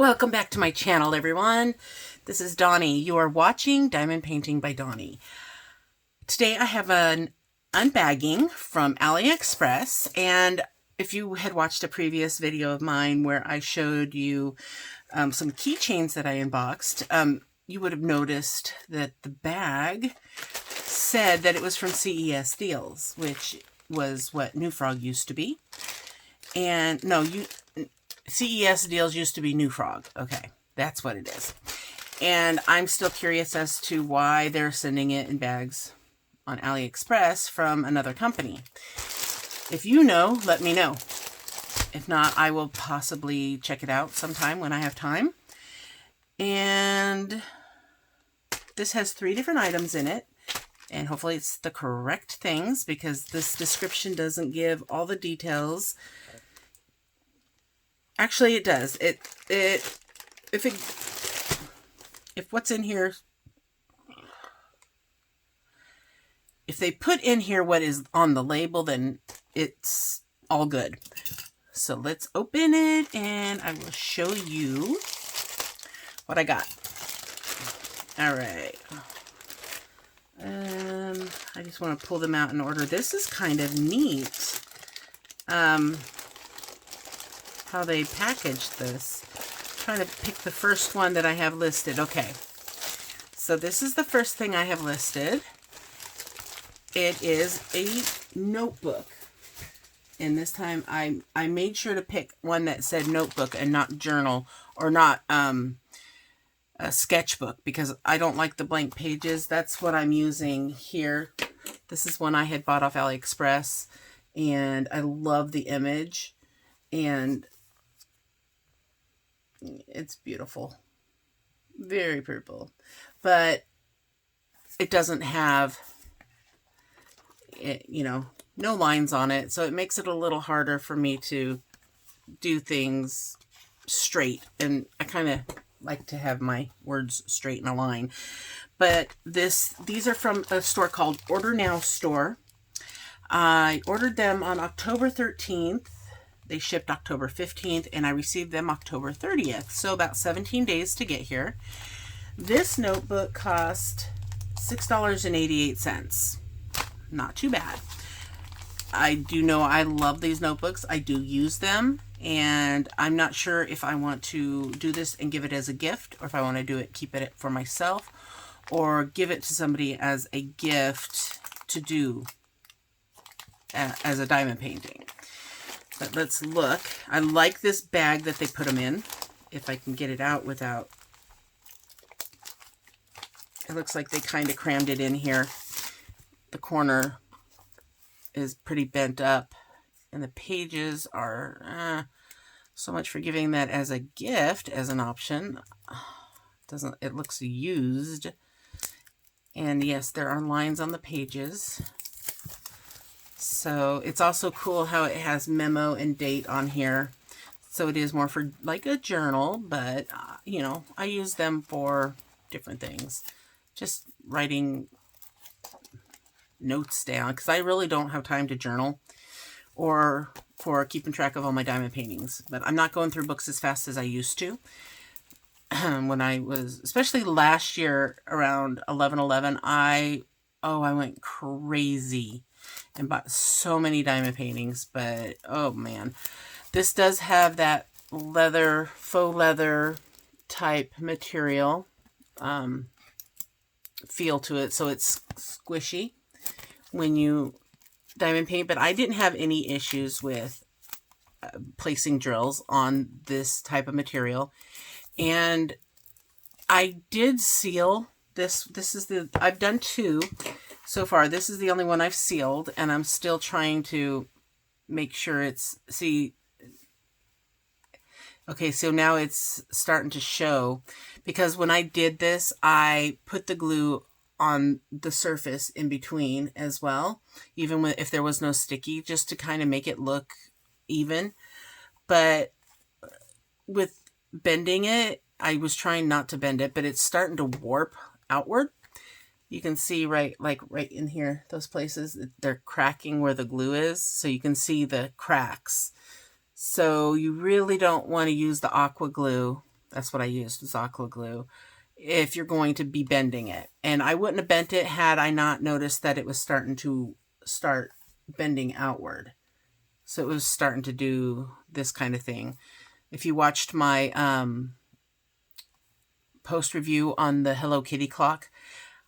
Welcome back to my channel, everyone. This is Donnie. You are watching Diamond Painting by Donnie. Today I have an unbagging from AliExpress, and if you had watched a previous video of mine where I showed you some keychains that I unboxed, you would have noticed that the bag said that it was from CES Deals, which was what New Frog used to be. And no, CES Deals used to be New Frog. Okay, that's what it is. And I'm still curious as to why they're sending it in bags on AliExpress from another company. If you know, let me know. If not, I will possibly check it out sometime when I have time. And this has 3 different items in it. And hopefully it's the correct things, because this description doesn't give all the details. Actually, it does. If what's in here, if they put in here what is on the label, then it's all good. So let's open it and I will show you what I got. All right. I just want to pull them out in order. This is kind of neat. How they packaged this. I'm trying to pick the first one that I have listed. Okay. So this is the first thing I have listed. It is a notebook. And this time I made sure to pick one that said notebook and not journal, or not a sketchbook, because I don't like the blank pages. That's what I'm using here. This is one I had bought off AliExpress, and I love the image, and it's beautiful. Very purple. But it doesn't have, no lines on it, so it makes it a little harder for me to do things straight, and I kind of like to have my words straight in a line. But these are from a store called Order Now Store. I ordered them on October 13th. They shipped October 15th, and I received them October 30th. So about 17 days to get here. This notebook cost $6.88. Not too bad. I do know I love these notebooks. I do use them. And I'm not sure if I want to do this and give it as a gift, or if I want to do it, keep it for myself, or give it to somebody as a gift to do as a diamond painting. But let's look. I like this bag that they put them in, if I can get it out without... It looks like they kind of crammed it in here. The corner is pretty bent up, and the pages are so much for giving that as a gift, as an option. It looks used. And yes, there are lines on the pages. So it's also cool how it has memo and date on here. So it is more for like a journal, but I use them for different things. Just writing notes down, because I really don't have time to journal, or for keeping track of all my diamond paintings. But I'm not going through books as fast as I used to. When I was, especially last year around 11/11, I went crazy and bought so many diamond paintings. But oh man, this does have that leather, faux leather type material feel to it, so it's squishy when you diamond paint. But I didn't have any issues with placing drills on this type of material. And I did seal this. I've done 2 so far. This is the only one I've sealed, and I'm still trying to make sure it's, okay, so now it's starting to show, because when I did this, I put the glue on the surface in between as well, even if there was no sticky, just to kind of make it look even. But with bending it, I was trying not to bend it, but it's starting to warp outward. You can see right in here, those places, they're cracking where the glue is, so you can see the cracks. So you really don't want to use the aqua glue That's what I used, was aqua glue, if you're going to be bending it. And I wouldn't have bent it had I not noticed that it was starting to bending outward. So it was starting to do this kind of thing. If you watched my post review on the Hello Kitty clock,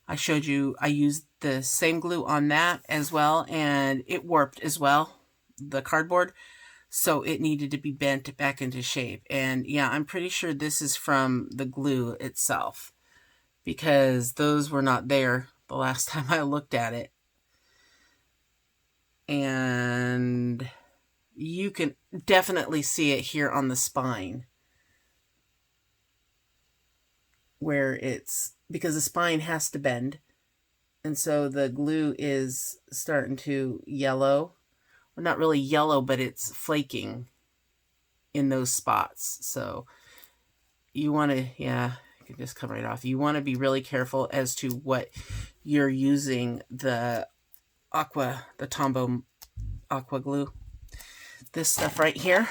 I showed you I used the same glue on that as well, and it warped as well, the cardboard. So it needed to be bent back into shape. And yeah, I'm pretty sure this is from the glue itself, because those were not there the last time I looked at it. And you can definitely see it here on the spine, where it's, because the spine has to bend. And so the glue is starting to yellow. Well, not really yellow, but it's flaking in those spots. So you want to, yeah, you can just come right off. You want to be really careful as to what you're using the Tombow aqua glue. This stuff right here.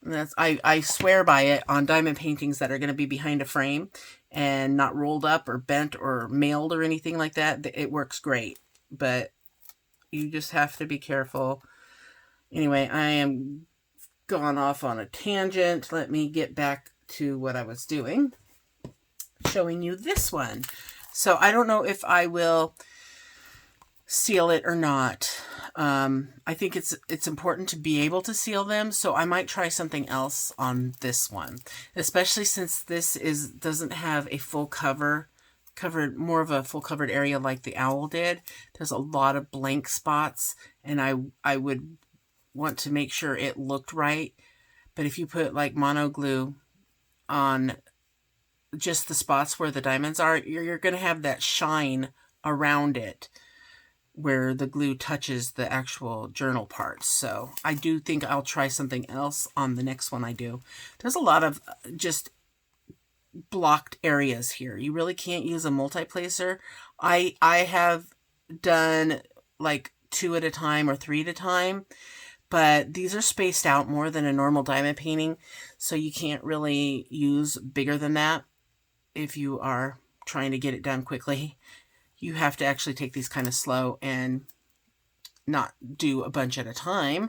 That's I swear by it on diamond paintings that are going to be behind a frame and not rolled up or bent or mailed or anything like that. It works great, but you just have to be careful. Anyway, I am gone off on a tangent. Let me get back to what I was doing, showing you this one. So I don't know if I will seal it or not. I think it's important to be able to seal them, so I might try something else on this one, especially since this doesn't have a full covered, more of a full covered area like the owl did. There's a lot of blank spots, and I would want to make sure it looked right. But if you put like mono glue on just the spots where the diamonds are, you're going to have that shine around it where the glue touches the actual journal parts. So I do think I'll try something else on the next one I do. There's a lot of just blocked areas here. You really can't use a multi-placer. I have done like 2 at a time or 3 at a time, but these are spaced out more than a normal diamond painting, so you can't really use bigger than that if you are trying to get it done quickly. You have to actually take these kind of slow and not do a bunch at a time.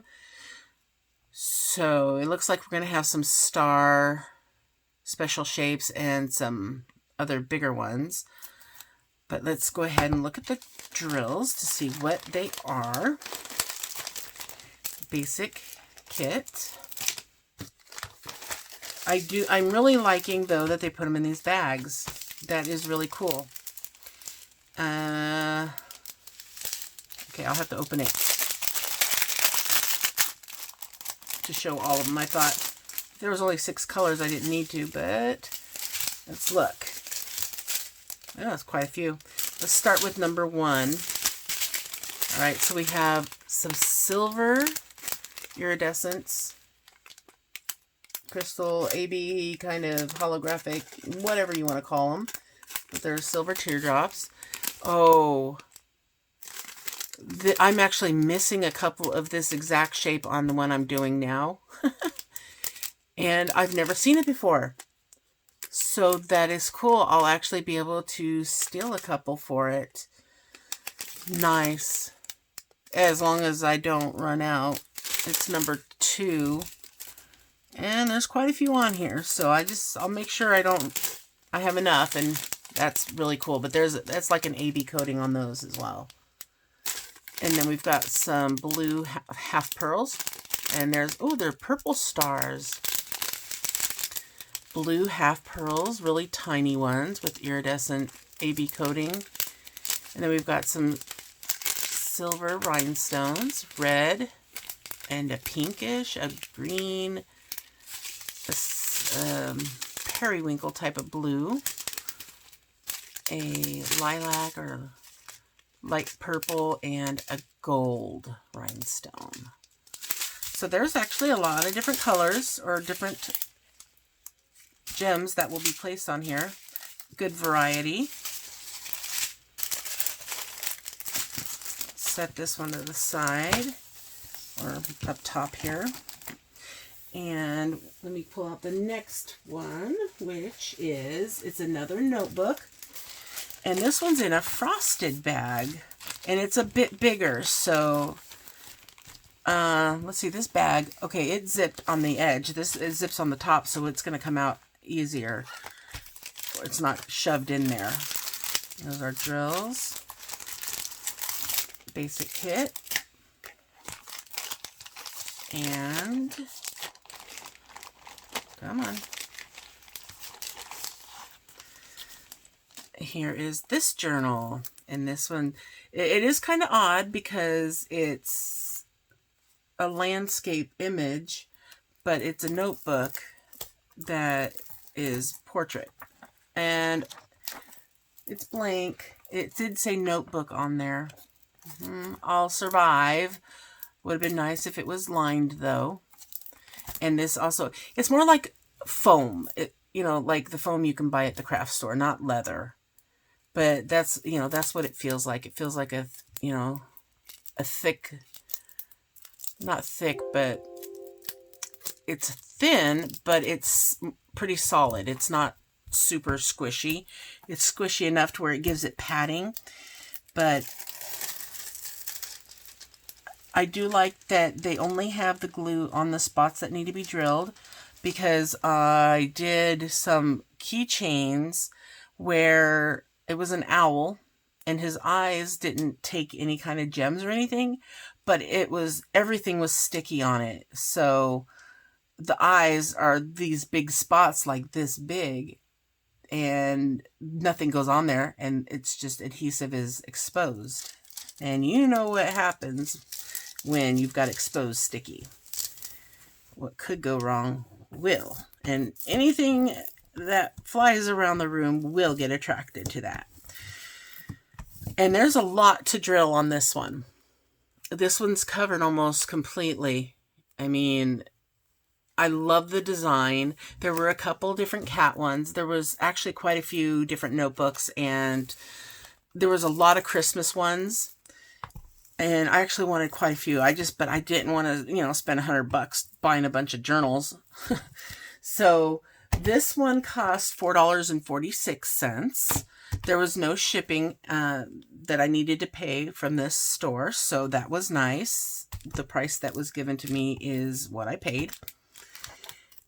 So it looks like we're going to have some star special shapes and some other bigger ones. But let's go ahead and look at the drills to see what they are. Basic kit. I'm really liking, though, that they put them in these bags. That is really cool. Okay, I'll have to open it to show all of them. I thought if there was only 6 colors, I didn't need to, but let's look. Oh, that's quite a few. Let's start with number 1. All right, so we have some silver iridescence, crystal, AB, kind of holographic, whatever you want to call them. But they're silver teardrops. Oh, I'm actually missing a couple of this exact shape on the one I'm doing now. And I've never seen it before. So that is cool. I'll actually be able to steal a couple for it. Nice. As long as I don't run out. It's number 2. And there's quite a few on here. So I'll make sure I have enough, and that's really cool. But that's like an AB coating on those as well. And then we've got some blue half pearls. And they're purple stars. Blue half pearls, really tiny ones with iridescent AB coating. And then we've got some silver rhinestones, red, and a pinkish, a green, a periwinkle type of blue, a lilac or light purple, and a gold rhinestone. So there's actually a lot of different colors or different gems that will be placed on here. Good variety. Set this one to the side or up top here. And let me pull out the next one, which is, it's another notebook. And this one's in a frosted bag. And it's a bit bigger, so let's see, this bag, okay, it zipped on the edge. This it zips on the top, so it's going to come out easier. It's not shoved in there. Those are drills. Basic kit. And, come on. Here is this journal. And this one, it is kind of odd because it's a landscape image, but it's a notebook that is portrait. And it's blank. It did say notebook on there. I'll survive. Would have been nice if it was lined though. And this also, it's more like foam. You know, like the foam you can buy at the craft store, not leather. But that's, you know, that's what it feels like. It feels like a, you know, a thick, not thick, but it's thin, but it's pretty solid. It's not super squishy. It's squishy enough to where it gives it padding. But I do like that they only have the glue on the spots that need to be drilled, because I did some keychains where it was an owl and his eyes didn't take any kind of gems or anything, but it was, everything was sticky on it. So the eyes are these big spots like this big, and nothing goes on there, and it's just adhesive is exposed. And you know what happens when you've got exposed sticky. What could go wrong will. And anything that flies around the room will get attracted to that. And there's a lot to drill on this one. This one's covered almost completely. I mean, I love the design. There were a couple different cat ones. There was actually quite a few different notebooks, and there was a lot of Christmas ones. And I actually wanted quite a few. But I didn't want to, you know, spend $100 buying a bunch of journals. So this one cost $4.46. There was no shipping that I needed to pay from this store, so that was nice. The price that was given to me is what I paid.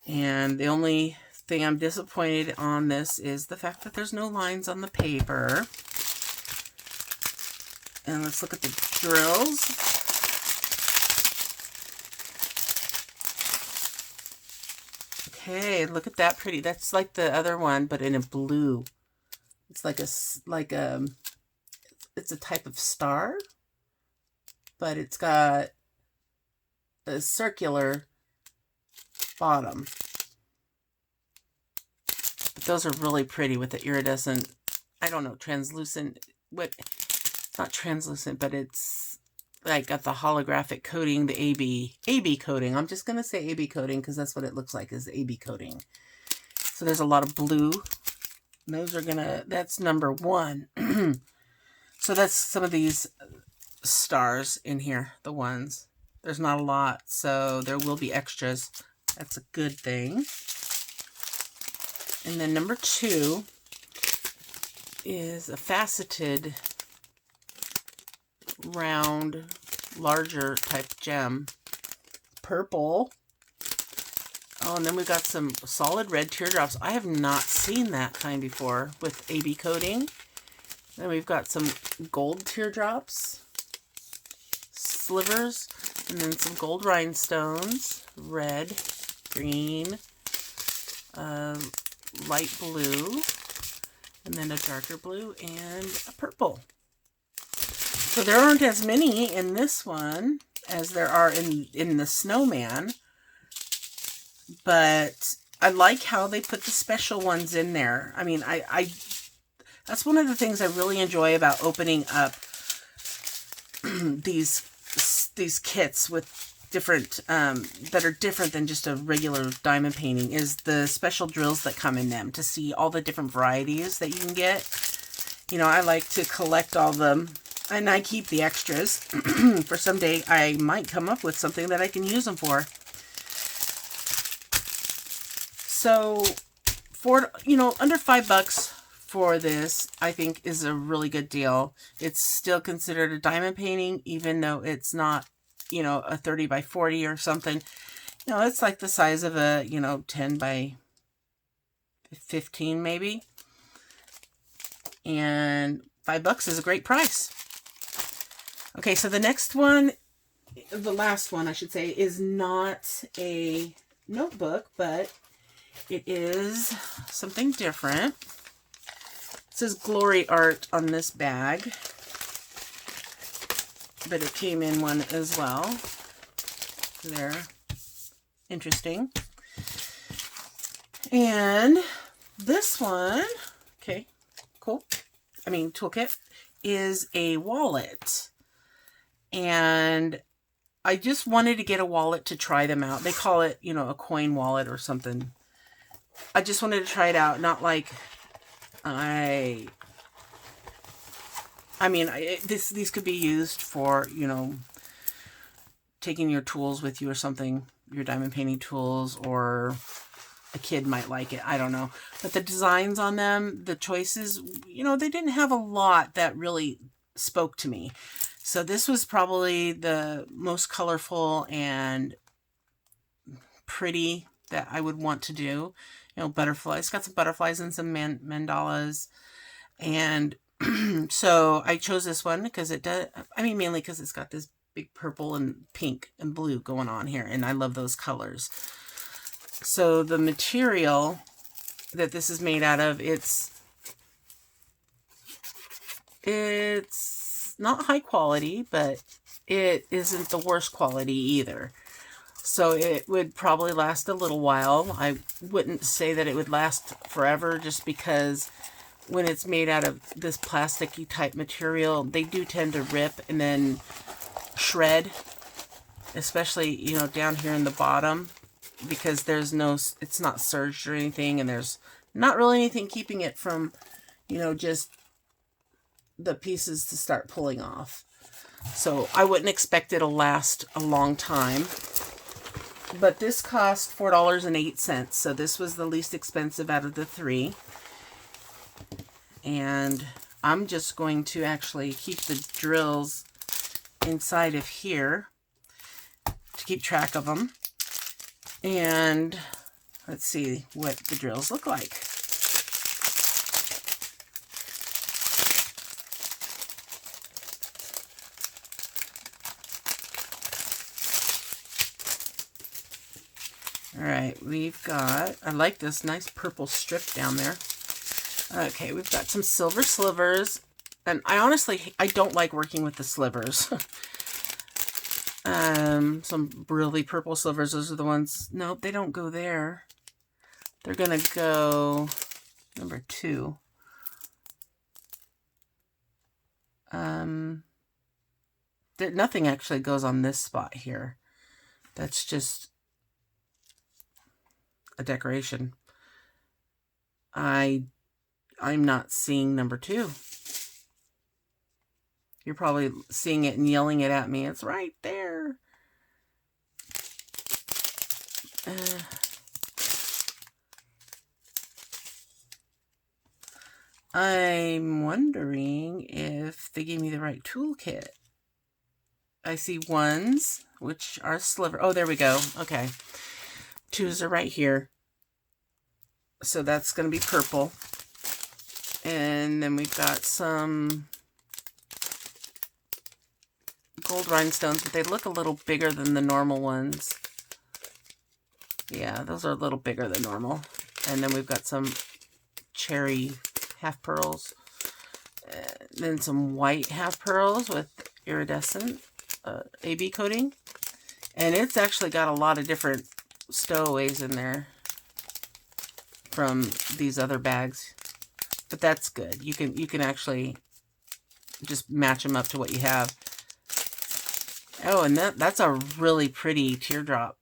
And the only thing I'm disappointed on this is the fact that there's no lines on the paper. And let's look at the drills. Okay, look at that pretty. That's like the other one, but in a blue. It's like it's a type of star, but it's got a circular bottom. But those are really pretty with the iridescent, I don't know, translucent, not translucent, but it's like got the holographic coating, the AB coating. I'm just going to say AB coating because that's what it looks like, is AB coating. So there's a lot of blue. And those are that's number 1. So that's some of these stars in here, the ones. There's not a lot, so there will be extras. That's a good thing. And then number 2 is a faceted, round, larger type gem. Purple. Oh, and then we got some solid red teardrops. I have not seen that kind before with AB coating. Then we've got some gold teardrops, slivers, and then some gold rhinestones, red, green, light blue, and then a darker blue and a purple. So there aren't as many in this one as there are in the snowman, but I like how they put the special ones in there. I mean, that's one of the things I really enjoy about opening up these kits with different that are different than just a regular diamond painting, is the special drills that come in them, to see all the different varieties that you can get. You know, I like to collect all them, and I keep the extras for someday I might come up with something that I can use them for. So for, you know, under $5 for this, I think is a really good deal. It's still considered a diamond painting, even though it's not, you know, a 30 by 40 or something. You know, it's like the size of a, you know, 10 by 15 maybe. And $5 is a great price. Okay, so the next one, the last one I should say, is not a notebook, but it is something different. It says Glory Art on this bag, but it came in one as well. There. Interesting. And this one, okay, cool. I mean, toolkit is a wallet. And I just wanted to get a wallet to try them out. They call it, you know, a coin wallet or something. I just wanted to try it out. Not like these could be used for, you know, taking your tools with you or something, your diamond painting tools, or a kid might like it. I don't know. But the designs on them, the choices, you know, they didn't have a lot that really spoke to me. So this was probably the most colorful and pretty that I would want to do. You know, butterflies. It's got some butterflies and some mandalas. And so I chose this one because it does, I mean, mainly because it's got this big purple and pink and blue going on here. And I love those colors. So the material that this is made out of, it's not high quality, but it isn't the worst quality either. So it would probably last a little while. I wouldn't say that it would last forever, just because when it's made out of this plasticky type material, they do tend to rip and then shred, especially, you know, down here in the bottom, because there's no, it's not serged or anything, and there's not really anything keeping it from, you know, just the pieces to start pulling off. So I wouldn't expect it to last a long time. But this cost $4.08, so this was the least expensive out of the three. And I'm just going to actually keep the drills inside of here to keep track of them. And let's see what the drills look like. All right, we've got, I like this nice purple strip down there. Okay, we've got some silver slivers. And I honestly, I don't like working with the slivers. Some really purple slivers. Those are the ones. Nope, they don't go there. They're going to go number 2. Nothing actually goes on this spot here. That's just a decoration. I'm not seeing number 2. You're probably seeing it and yelling it at me. It's right there. I'm wondering if they gave me the right toolkit. I see ones, which are sliver. Oh, there we go. Okay. 2s are right here. So that's going to be purple. And then we've got some gold rhinestones, but they look a little bigger than the normal ones. Yeah, those are a little bigger than normal. And then we've got some cherry half pearls. And then some white half pearls with iridescent AB coating. And it's actually got a lot of different stowaways in there from these other bags. But that's good. You can actually just match them up to what you have. Oh, and that's a really pretty teardrop.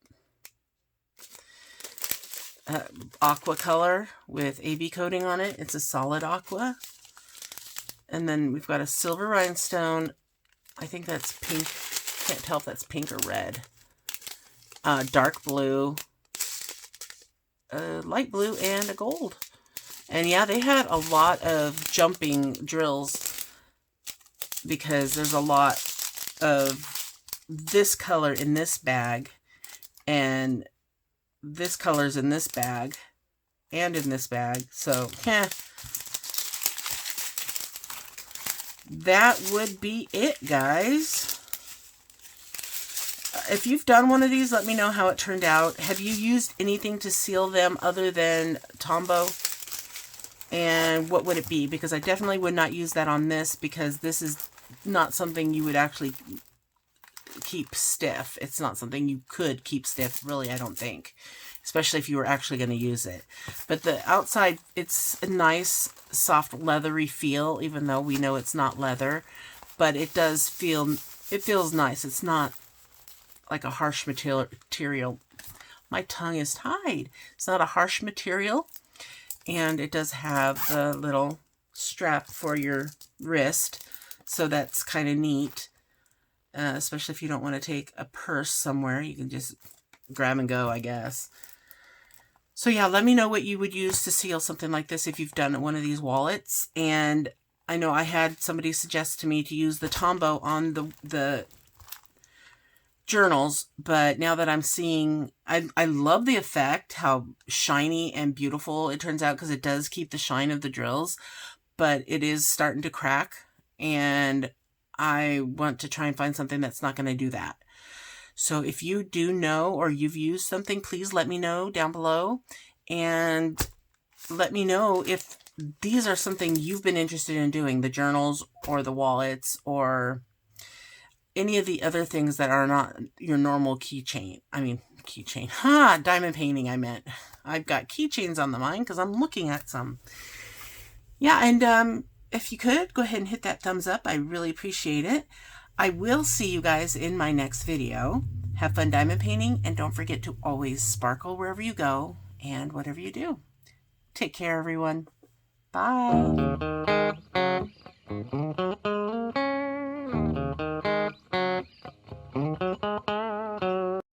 Aqua color with AB coating on it. It's a solid aqua. And then we've got a silver rhinestone. I think that's pink. Can't tell if that's pink or red. Dark blue. a light blue, and a gold. And yeah, they had a lot of jumping drills because there's a lot of this color in this bag, and this color's in this bag, and in this bag. So, that would be it, guys. If you've done one of these, let me know how it turned out. Have you used anything to seal them other than Tombow? And what would it be? Because I definitely would not use that on this, because this is not something you would actually keep stiff. It's not something you could keep stiff, really, I don't think. Especially if you were actually going to use it. But the outside, it's a nice, soft, leathery feel, even though we know it's not leather. But it does feel, it feels nice. It's not like a harsh material. My tongue is tied. It's not a harsh material. And it does have the little strap for your wrist. So that's kind of neat. Especially if you don't want to take a purse somewhere. You can just grab and go, I guess. So yeah, let me know what you would use to seal something like this if you've done one of these wallets. And I know I had somebody suggest to me to use the Tombow on the journals, but now that I'm seeing, I love the effect, how shiny and beautiful it turns out, because it does keep the shine of the drills, but it is starting to crack, and I want to try and find something that's not going to do that. So if you do know, or you've used something, please let me know down below, and let me know if these are something you've been interested in doing, the journals or the wallets or any of the other things that are not your normal keychain. I mean, keychain. Diamond painting, I meant. I've got keychains on the mind because I'm looking at some. Yeah, and if you could, go ahead and hit that thumbs up. I really appreciate it. I will see you guys in my next video. Have fun diamond painting, and don't forget to always sparkle wherever you go and whatever you do. Take care, everyone. Bye.